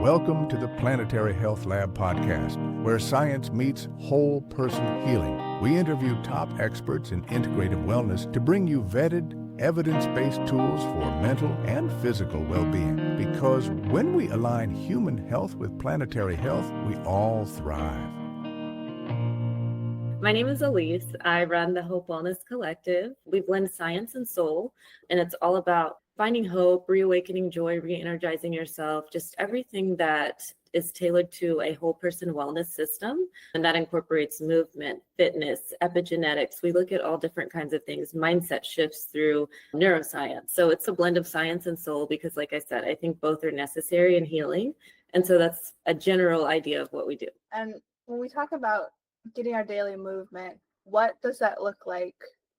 Welcome to the Planetary Health Lab podcast, where science meets whole person healing. We interview top experts in integrative wellness to bring you vetted, evidence-based tools for mental and physical well-being. Because when we align human health with planetary health, we all thrive. My name is Elise. I run the Hope Wellness Collective. We blend science and soul, and it's all about finding hope, reawakening joy, re-energizing yourself, just everything that is tailored to a whole person wellness system. And that incorporates movement, fitness, epigenetics. We look at all different kinds of things, mindset shifts through neuroscience. So it's a blend of science and soul because, like I said, I think both are necessary in healing. And so that's a general idea of what we do. And when we talk about getting our daily movement, what does that look like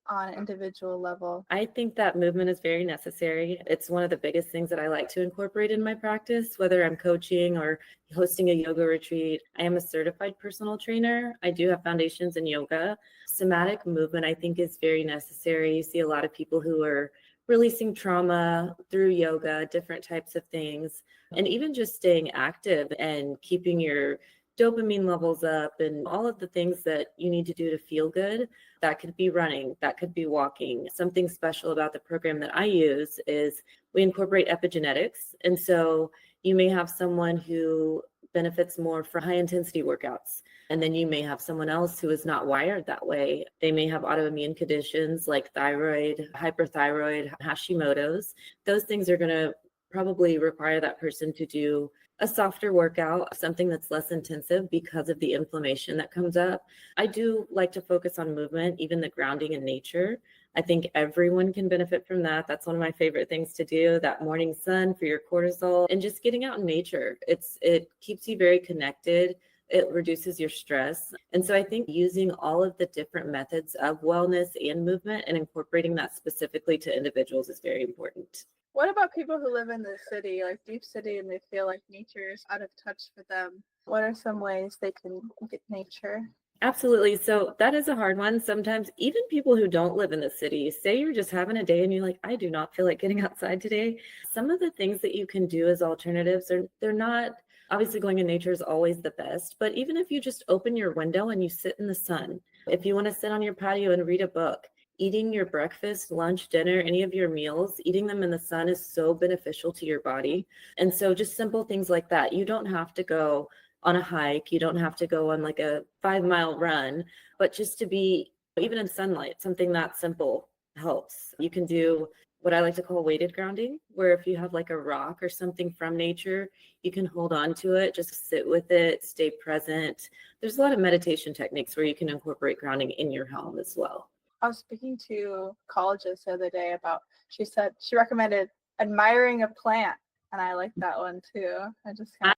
on an individual level? I think that movement is very necessary. It's one of the biggest things that I like to incorporate in my practice, whether I'm coaching or hosting a yoga retreat. I am a certified personal trainer. I do have foundations in yoga. Somatic movement, I think, is very necessary. You see a lot of people who are releasing trauma through yoga, different types of things, and even just staying active and keeping your dopamine levels up and all of the things that you need to do to feel good. That could be running, that could be walking. Something special about the program that I use is we incorporate epigenetics. And so you may have someone who benefits more for high intensity workouts. And then you may have someone else who is not wired that way. They may have autoimmune conditions like thyroid, hyperthyroid, Hashimoto's. Those things are going to probably require that person to do a softer workout, something that's less intensive because of the inflammation that comes up. I do like to focus on movement, even the grounding in nature. I think everyone can benefit from that. That's one of my favorite things to do, that morning sun for your cortisol and just getting out in nature. It keeps you very connected. It reduces your stress. And so I think using all of the different methods of wellness and movement and incorporating that specifically to individuals is very important. What about people who live in the city, like deep city, and they feel like nature is out of touch for them? What are some ways they can get nature? Absolutely. So that is a hard one. Sometimes even people who don't live in the city, say you're just having a day and you're like, I do not feel like getting outside today. Some of the things that you can do as alternatives they're not, obviously going in nature is always the best, but even if you just open your window and you sit in the sun, if you want to sit on your patio and read a book, eating your breakfast, lunch, dinner, any of your meals, eating them in the sun is so beneficial to your body. And so just simple things like that. You don't have to go on a hike. You don't have to go on like a 5-mile run, but just to be even in sunlight, something that simple helps. You can do what I like to call weighted grounding, where if you have like a rock or something from nature, you can hold on to it, just sit with it, stay present. There's a lot of meditation techniques where you can incorporate grounding in your home as well. I was speaking to a colleaguist the other day about, she said she recommended admiring a plant. And I like that one too.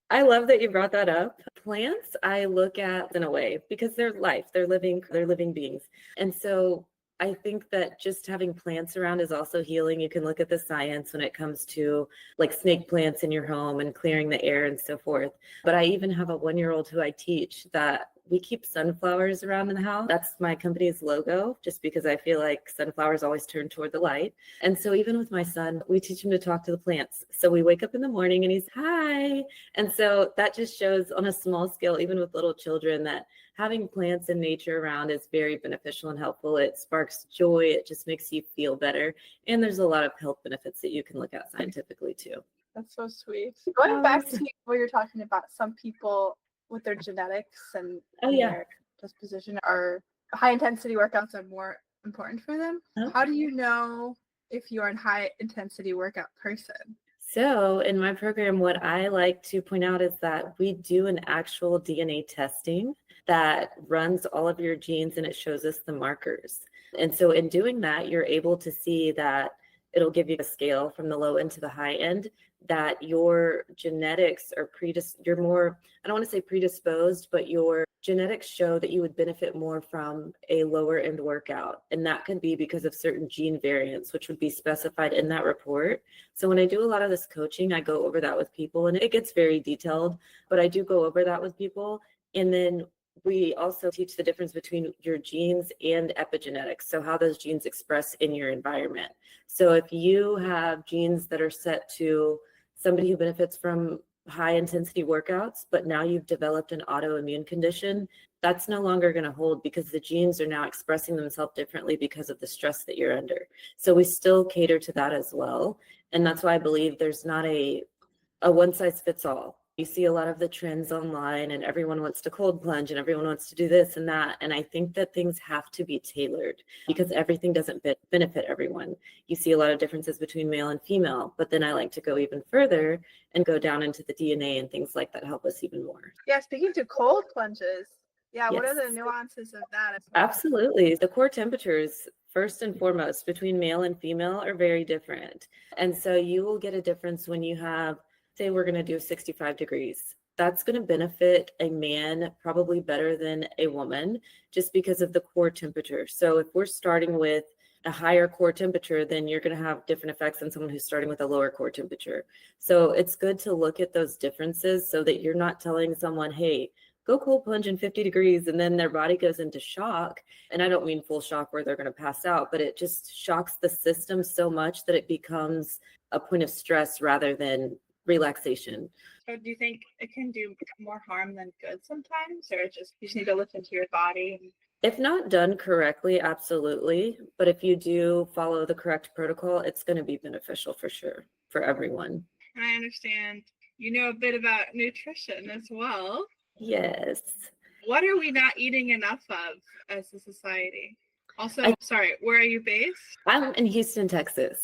I love that you brought that up. Plants, I look at in a way because they're life, they're living beings. And so I think that just having plants around is also healing. You can look at the science when it comes to like snake plants in your home and clearing the air and so forth. But I even have a 1-year-old who I teach that we keep sunflowers around in the house. That's my company's logo, just because I feel like sunflowers always turn toward the light. And so even with my son, we teach him to talk to the plants. So we wake up in the morning and he's, hi. And so that just shows on a small scale, even with little children, that having plants and nature around is very beneficial and helpful. It sparks joy. It just makes you feel better. And there's a lot of health benefits that you can look at scientifically too. That's so sweet. Going back to what you're talking about, some people with their genetics and their disposition are high intensity workouts are more important for them. How do you know if you're a high intensity workout person? So in my program, what I like to point out is that we do an actual DNA testing that runs all of your genes and it shows us the markers. And so in doing that, you're able to see that it'll give you a scale from the low end to the high end, that your genetics are you're more, I don't want to say predisposed, but your genetics show that you would benefit more from a lower end workout. And that can be because of certain gene variants, which would be specified in that report. So when I do a lot of this coaching, I go over that with people and it gets very detailed, but I do go over that with people. And then we also teach the difference between your genes and epigenetics, so how those genes express in your environment. So if you have genes that are set to somebody who benefits from high intensity workouts, but now you've developed an autoimmune condition, that's no longer going to hold because the genes are now expressing themselves differently because of the stress that you're under. So we still cater to that as well. And that's why I believe there's not a one size fits all. You see a lot of the trends online and everyone wants to cold plunge and everyone wants to do this and that. And I think that things have to be tailored because everything doesn't benefit everyone. You see a lot of differences between male and female, but then I like to go even further and go down into the DNA and things like that help us even more. Yeah, speaking to cold plunges, Yes. What are the nuances of that as well? Absolutely. The core temperatures, first and foremost, between male and female are very different. And so you will get a difference when you have, say we're going to do 65 degrees. That's going to benefit a man probably better than a woman just because of the core temperature. So if we're starting with a higher core temperature, then you're going to have different effects than someone who's starting with a lower core temperature. So it's good to look at those differences so that you're not telling someone, hey, go cold plunge in 50 degrees, and then their body goes into shock. And I don't mean full shock where they're going to pass out, but it just shocks the system so much that it becomes a point of stress rather than relaxation. So do you think it can do more harm than good sometimes, or you just need to listen to your body? If not done correctly, absolutely. But if you do follow the correct protocol, it's going to be beneficial for sure for everyone. And I understand you know a bit about nutrition as well. Yes. What are we not eating enough of as a society? Also, sorry, where are you based? I'm in Houston, Texas.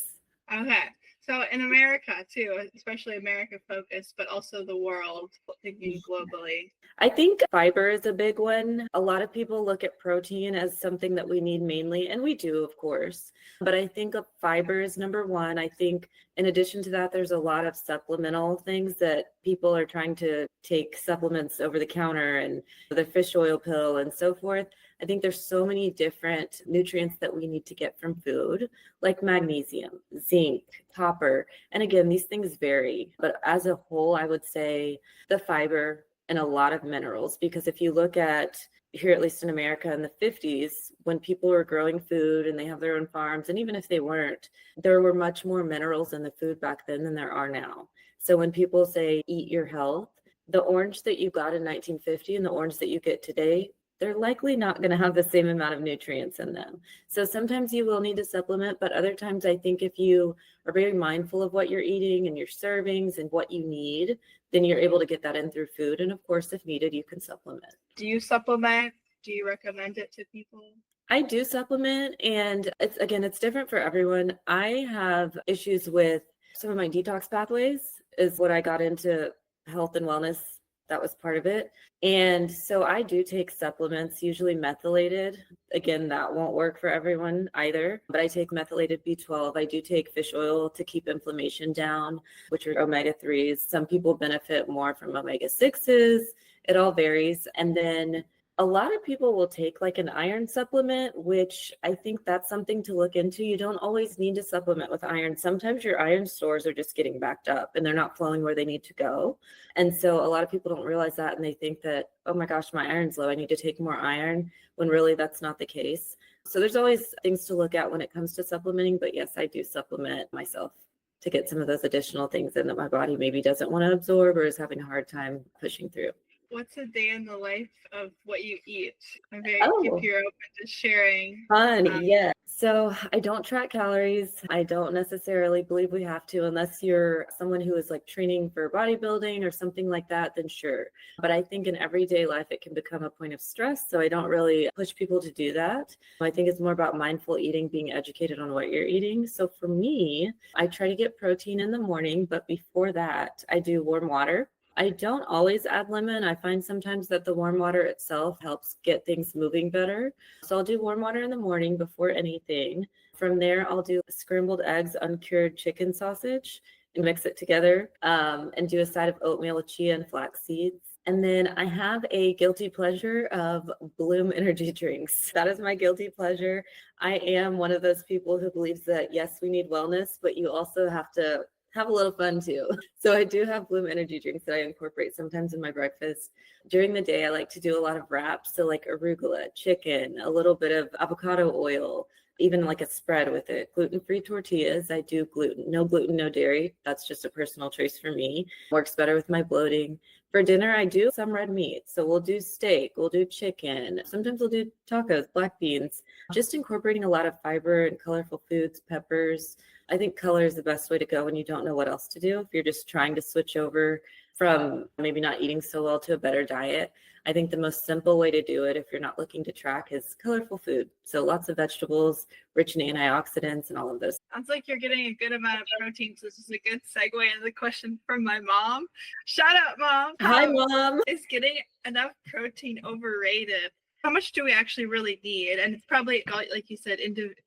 Okay. So in America too, especially America focused, but also the world, thinking globally. I think fiber is a big one. A lot of people look at protein as something that we need mainly, and we do, of course. But I think fiber is number one. I think in addition to that, there's a lot of supplemental things that people are trying to take supplements over the counter and the fish oil pill and so forth. I think there's so many different nutrients that we need to get from food, like magnesium, zinc, copper. And again, these things vary. But as a whole, I would say the fiber and a lot of minerals, because if you look at here, at least in America in the 50s, when people were growing food and they have their own farms, and even if they weren't, there were much more minerals in the food back then than there are now. So when people say eat your health, the orange that you got in 1950 and the orange that you get today, they're likely not going to have the same amount of nutrients in them. So sometimes you will need to supplement, but other times I think if you are very mindful of what you're eating and your servings and what you need, then you're able to get that in through food. And of course, if needed, you can supplement. Do you supplement? Do you recommend it to people? I do supplement, and it's different for everyone. I have issues with some of my detox pathways is what I got into health and wellness. That was part of it. And so I do take supplements, usually methylated. Again, that won't work for everyone either, but I take methylated B12. I do take fish oil to keep inflammation down, which are omega-3s. Some people benefit more from omega-6s. It all varies. And then a lot of people will take like an iron supplement, which I think that's something to look into. You don't always need to supplement with iron. Sometimes your iron stores are just getting backed up and they're not flowing where they need to go. And so a lot of people don't realize that, and they think that, oh my gosh, my iron's low, I need to take more iron, when really that's not the case. So there's always things to look at when it comes to supplementing. But yes, I do supplement myself to get some of those additional things in that my body maybe doesn't want to absorb or is having a hard time pushing through. What's a day in the life of what you eat? I'm very if you're open to sharing. Fun, yeah. So I don't track calories. I don't necessarily believe we have to, unless you're someone who is like training for bodybuilding or something like that, then sure. But I think in everyday life, it can become a point of stress. So I don't really push people to do that. I think it's more about mindful eating, being educated on what you're eating. So for me, I try to get protein in the morning, but before that, I do warm water. I don't always add lemon. I find sometimes that the warm water itself helps get things moving better. So I'll do warm water in the morning before anything. From there, I'll do scrambled eggs, uncured chicken sausage, and mix it together and do a side of oatmeal with chia and flax seeds. And then I have a guilty pleasure of Bloom energy drinks. That is my guilty pleasure. I am one of those people who believes that, yes, we need wellness, but you also have to have a little fun too. So I do have Bloom energy drinks that I incorporate sometimes in my breakfast. During the day, I like to do a lot of wraps. So like arugula, chicken, a little bit of avocado oil, even like a spread with it. Gluten-free tortillas, I do gluten, no dairy. That's just a personal choice for me. Works better with my bloating. For dinner, I do some red meat. So we'll do steak, we'll do chicken. Sometimes we'll do tacos, black beans, just incorporating a lot of fiber and colorful foods, peppers. I think color is the best way to go when you don't know what else to do. If you're just trying to switch over from maybe not eating so well to a better diet, I think the most simple way to do it, if you're not looking to track, is colorful food. So lots of vegetables, rich in antioxidants and all of those. Sounds like you're getting a good amount of protein. So this is a good segue into the question from my mom. Shout out, Mom. Hi, Mom. Is getting enough protein overrated? How much do we actually really need? And it's probably, like you said,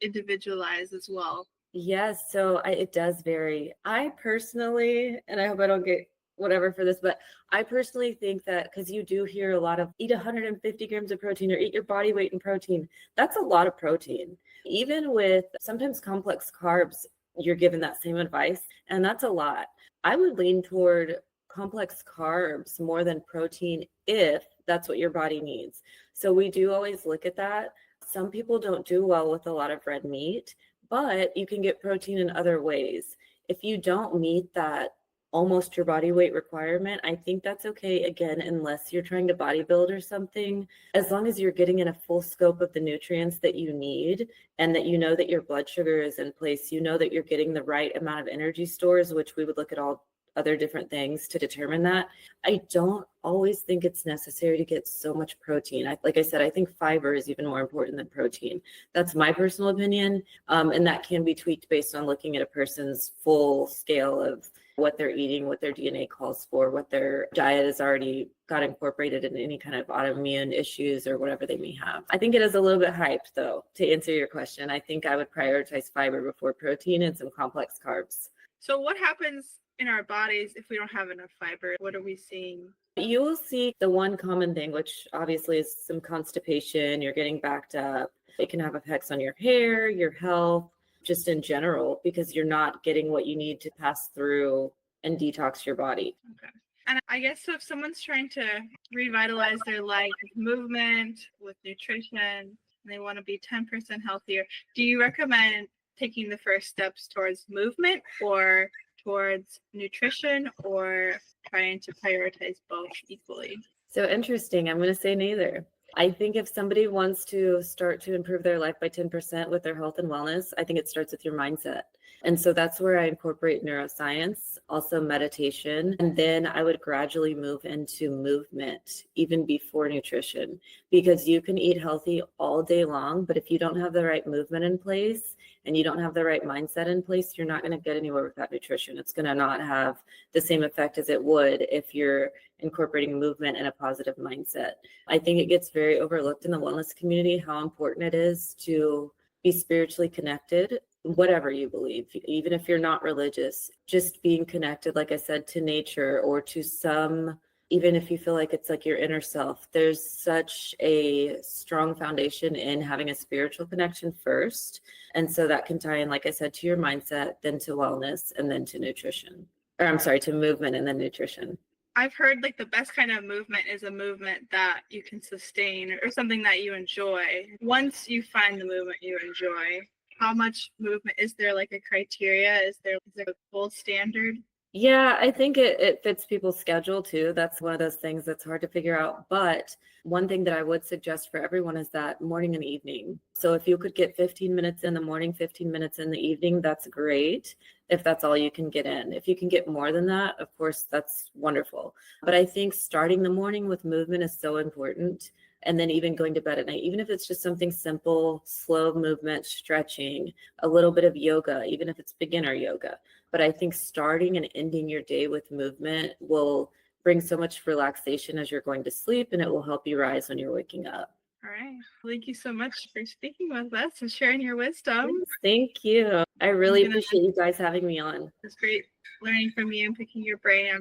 individualized as well. Yes, so it does vary. I personally, and I hope I don't get whatever for this, but I personally think that because you do hear a lot of eat 150 grams of protein or eat your body weight in protein, that's a lot of protein. Even with sometimes complex carbs, you're given that same advice, and that's a lot. I would lean toward complex carbs more than protein if that's what your body needs. So we do always look at that. Some people don't do well with a lot of red meat, but you can get protein in other ways. If you don't meet that almost your body weight requirement, I think that's okay, again, unless you're trying to bodybuild or something. As long as you're getting in a full scope of the nutrients that you need and that you know that your blood sugar is in place, you know that you're getting the right amount of energy stores, which we would look at all other different things to determine that. I don't always think it's necessary to get so much protein. Like I said, I think fiber is even more important than protein. That's my personal opinion. And that can be tweaked based on looking at a person's full scale of what they're eating, what their DNA calls for, what their diet has already got incorporated in any kind of autoimmune issues or whatever they may have. I think it is a little bit hyped, though, to answer your question. I think I would prioritize fiber before protein and some complex carbs. So what happens in our bodies if we don't have enough fiber? What are we seeing? You will see the one common thing, which obviously is some constipation, you're getting backed up. It can have effects on your hair, your health, just in general, because you're not getting what you need to pass through and detox your body. Okay. And I guess so if someone's trying to revitalize their life with movement, with nutrition, and they want to be 10% healthier, do you recommend taking the first steps towards movement or towards nutrition, or trying to prioritize both equally? So interesting. I'm going to say neither. I think if somebody wants to start to improve their life by 10% with their health and wellness, I think it starts with your mindset. And so that's where I incorporate neuroscience, also meditation, and then I would gradually move into movement even before nutrition, because you can eat healthy all day long, but if you don't have the right movement in place and you don't have the right mindset in place, you're not going to get anywhere with that nutrition. It's going to not have the same effect as it would if you're incorporating movement and a positive mindset. I think it gets very overlooked in the wellness community how important it is to be spiritually connected, whatever you believe, even if you're not religious, just being connected, like I said, to nature or to some, even if you feel like it's like your inner self, there's such a strong foundation in having a spiritual connection first. And so that can tie in, like I said, to your mindset, then to wellness, and then to nutrition, or I'm sorry, to movement and then nutrition. I've heard like the best kind of movement is a movement that you can sustain or something that you enjoy. Once you find the movement you enjoy, how much movement is there, like a criteria? Is there a gold standard? Yeah, I think it fits people's schedule too. That's one of those things that's hard to figure out. But one thing that I would suggest for everyone is that morning and evening. So if you could get 15 minutes in the morning, 15 minutes in the evening, that's great. If that's all you can get in. If you can get more than that, of course, that's wonderful. But I think starting the morning with movement is so important. And then even going to bed at night, even if it's just something simple, slow movement, stretching, a little bit of yoga, even if it's beginner yoga. But I think starting and ending your day with movement will bring so much relaxation as you're going to sleep, and it will help you rise when you're waking up. All right. Thank you so much for speaking with us and sharing your wisdom. Thank you. I really appreciate you guys having me on. It's great learning from you and picking your brain.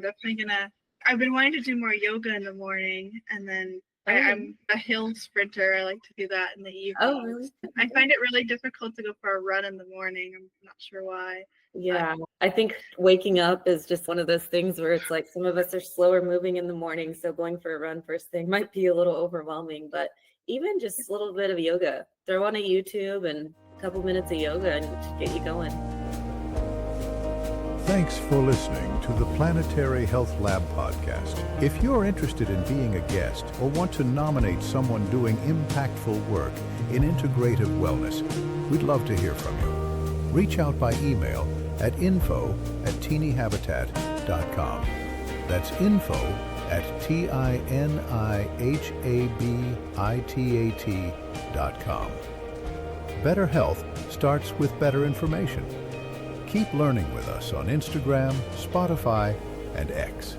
I've been wanting to do more yoga in the morning, and then I'm a hill sprinter. I like to do that in the evening. Oh, really? I find it really difficult to go for a run in the morning. I'm not sure why. Yeah, I think waking up is just one of those things where it's like some of us are slower moving in the morning. So going for a run first thing might be a little overwhelming, but even just a little bit of yoga, throw on a YouTube and a couple minutes of yoga and get you going. Thanks for listening to the Planetary Health Lab podcast. If you're interested in being a guest or want to nominate someone doing impactful work in integrative wellness, we'd love to hear from you. Reach out by email at info@tinihabitat.com. That's info@tinihabitat.com. Better health starts with better information. Keep learning with us on Instagram, Spotify, and X.